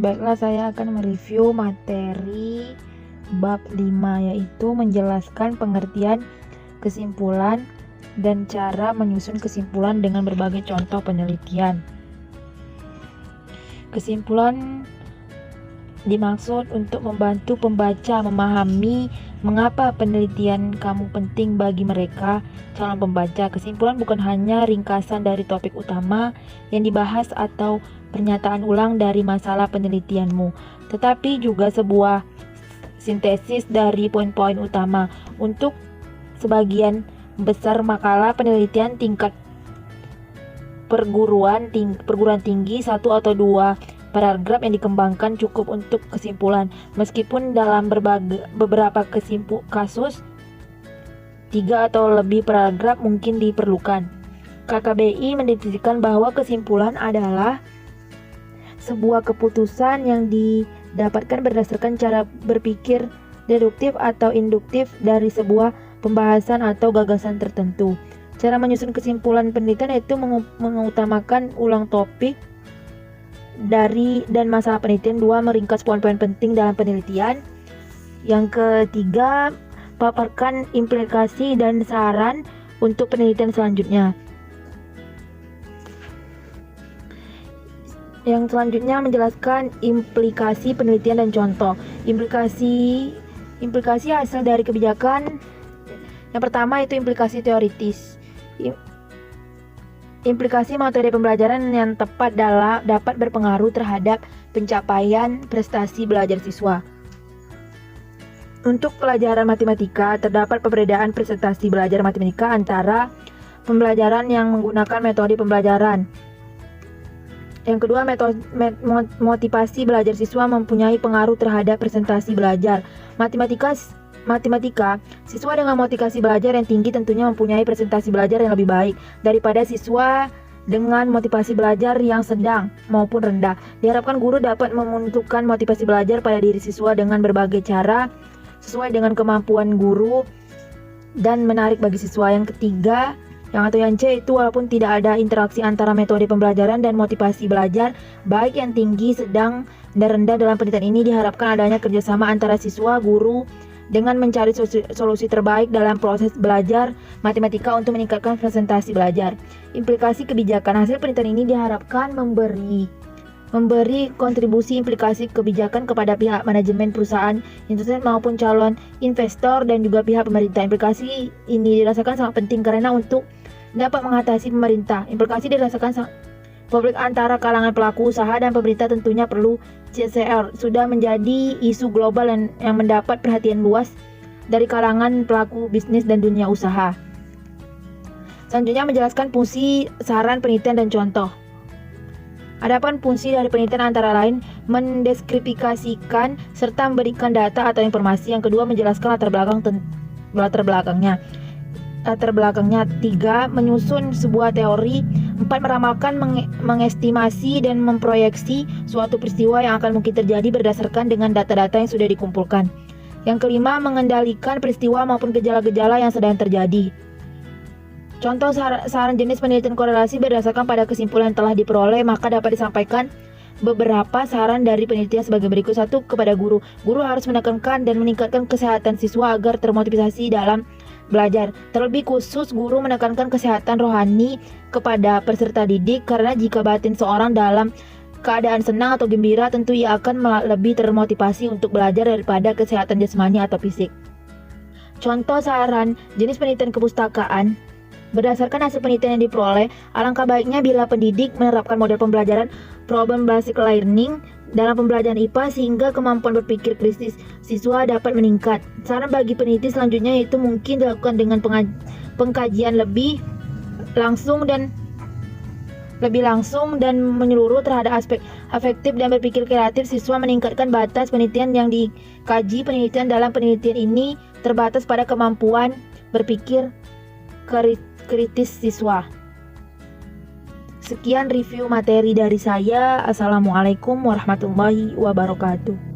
Baiklah, saya akan mereview materi bab 5, yaitu menjelaskan pengertian kesimpulan dan cara menyusun kesimpulan dengan berbagai contoh penelitian. Kesimpulan dimaksud untuk membantu pembaca memahami mengapa penelitian kamu penting bagi mereka, calon pembaca. Kesimpulan bukan hanya ringkasan dari topik utama yang dibahas atau pernyataan ulang dari masalah penelitianmu, tetapi juga sebuah sintesis dari poin-poin utama. Untuk sebagian besar makalah penelitian tingkat perguruan tinggi, 1 atau 2 paragraf yang dikembangkan cukup untuk kesimpulan, meskipun dalam beberapa kasus 3 atau lebih paragraf mungkin diperlukan. KKBI mendefinisikan bahwa kesimpulan adalah sebuah keputusan yang didapatkan berdasarkan cara berpikir deduktif atau induktif dari sebuah pembahasan atau gagasan tertentu. Cara menyusun kesimpulan penelitian yaitu mengutamakan ulang topik dan masalah penelitian. 2. Meringkas poin-poin penting dalam penelitian. Yang ketiga, paparkan implikasi dan saran untuk penelitian selanjutnya. Yang selanjutnya menjelaskan implikasi penelitian dan contoh. Implikasi hasil dari kebijakan. Yang pertama itu implikasi teoritis. Implikasi metode pembelajaran yang tepat dapat berpengaruh terhadap pencapaian prestasi belajar siswa. Untuk pelajaran matematika, terdapat perbedaan prestasi belajar matematika antara pembelajaran yang menggunakan metode pembelajaran. Yang kedua, motivasi belajar siswa mempunyai pengaruh terhadap prestasi belajar. Matematika, siswa dengan motivasi belajar yang tinggi tentunya mempunyai presentasi belajar yang lebih baik daripada siswa dengan motivasi belajar yang sedang maupun rendah. Diharapkan guru dapat menentukan motivasi belajar pada diri siswa dengan berbagai cara sesuai dengan kemampuan guru dan menarik bagi siswa. Yang ketiga, yang C itu walaupun tidak ada interaksi antara metode pembelajaran dan motivasi belajar, baik yang tinggi, sedang, dan rendah dalam penelitian ini diharapkan adanya kerjasama antara siswa, guru, dengan mencari solusi terbaik dalam proses belajar matematika untuk meningkatkan presentasi belajar. Implikasi kebijakan. Hasil penelitian ini diharapkan memberi kontribusi implikasi kebijakan kepada pihak manajemen perusahaan, institusi maupun calon investor dan juga pihak pemerintah. Implikasi ini dirasakan sangat penting karena untuk dapat mengatasi pemerintah. Implikasi dirasakan publik antara kalangan pelaku usaha dan pemerintah tentunya perlu. CSR sudah menjadi isu global yang mendapat perhatian luas dari kalangan pelaku bisnis dan dunia usaha. Selanjutnya menjelaskan fungsi, saran, penelitian, dan contoh. Adapun fungsi dari penelitian antara lain mendeskripsikan serta memberikan data atau informasi. Yang kedua, menjelaskan latar belakangnya. 3. Menyusun sebuah teori. 4. Meramalkan, mengestimasi dan memproyeksi suatu peristiwa yang akan mungkin terjadi berdasarkan dengan data-data yang sudah dikumpulkan. Yang kelima, mengendalikan peristiwa maupun gejala-gejala yang sedang terjadi. Contoh saran jenis penelitian korelasi berdasarkan pada kesimpulan yang telah diperoleh, maka dapat disampaikan beberapa saran dari penelitian sebagai berikut. 1. Kepada guru. Guru harus menekankan dan meningkatkan kesehatan siswa agar termotivasi dalam belajar. Terlebih khusus, guru menekankan kesehatan rohani kepada peserta didik, karena jika batin seorang dalam keadaan senang atau gembira, tentu ia akan lebih termotivasi untuk belajar daripada kesehatan jasmani atau fisik. Contoh saran jenis penelitian kepustakaan. Berdasarkan hasil penelitian yang diperoleh, alangkah baiknya bila pendidik menerapkan model pembelajaran problem-based learning dalam pembelajaran IPA sehingga kemampuan berpikir kritis siswa dapat meningkat. Saran bagi peneliti selanjutnya yaitu mungkin dilakukan dengan pengkajian lebih langsung dan menyeluruh terhadap aspek afektif dan berpikir kreatif siswa. Meningkatkan batas penelitian yang dikaji. Penelitian dalam penelitian ini terbatas pada kemampuan berpikir kritis siswa. Sekian review materi dari saya. Assalamualaikum warahmatullahi wabarakatuh.